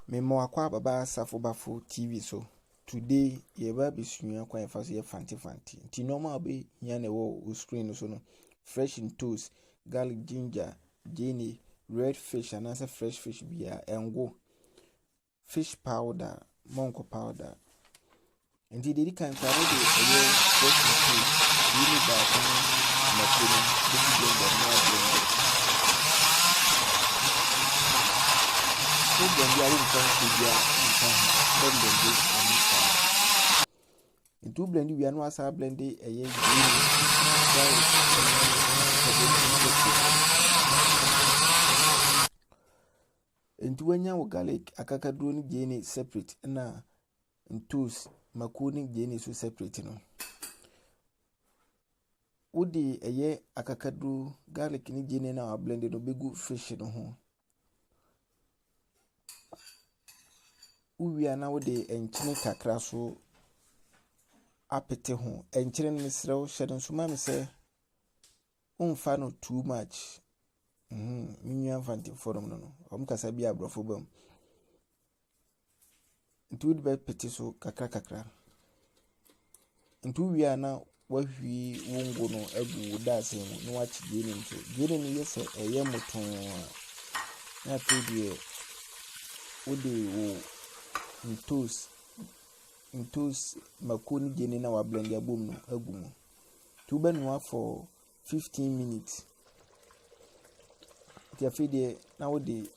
Memo akwa baba safo bafo TV so. Today ye ba bisua kwa efa so ye Fante Fante. Ti normal be nya na wo screen so no. Fresh in toast, garlic, ginger, genie, red fish and as fresh fish bia engo. Fish powder, monko powder. And the kind kwa de fresh in toast. Really bad na kuna this blender na blender. So then we are in into blend we are no asa blend green. Into wenya wo garlic akakadro ni gene separate na ntos makoni gene so separate no. Udi akakadro garlic ni gene na wa blend no begu fish no ho. Uwi ana wode enchine kakra so apete ho enchine ne srew hye so ma me se umfa no too much minua Mfante forum no omkasa bi abrofo bam ntu be pete so kakra ntu wi ana wahwi wongo no agu dase mu no wachi gene nto gene ni yese eye moton na tedie wode wo ntos makoni gene na wa blend ya bom no agumu to benwa for 15 minutes ti afide na wodi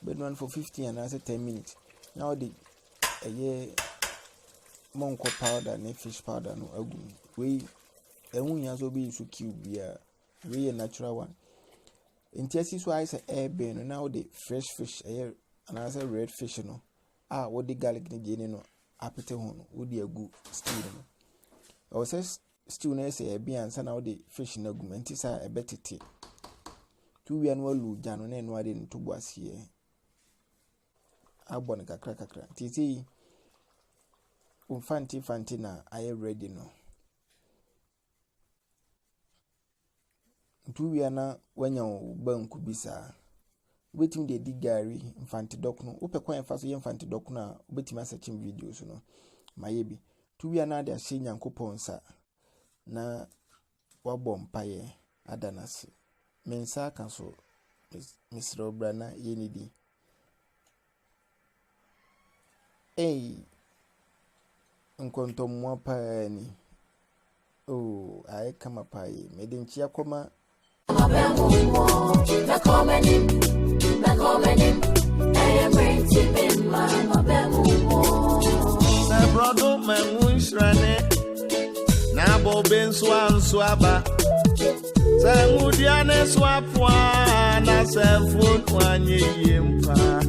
benwa for 15 and as 10 minutes na wodi monko powder na fish powder no agumu we ehun so be so cube ya we natural one enti so I say air burn na wodi fresh fish and as red fish no what the garlic ni gene no apete ho no wo di agu stew no o se stew na se ebi ansa na wo di fish na agu menti sa ebetete tu wi anu alu ja no na enu ade nto boasie abon kakra titi Mfante Fante na aye ready no tu wi ana wanya banku bisa wetin dey dig gari Mfante dok no ope kwa enfa so ye Mfante dok na obetima searching videos no mayebi tu wi na dey ahye Nyankopon sa na wabɔ mpaye adanase mensa kan so Mr. Obrana yenidi nkontomwa pa ni aye kama paye medinchi yakoma Sa brodo mangun shrane na boben swan swaba sa ngudiane swapwa na selfon wanye yempa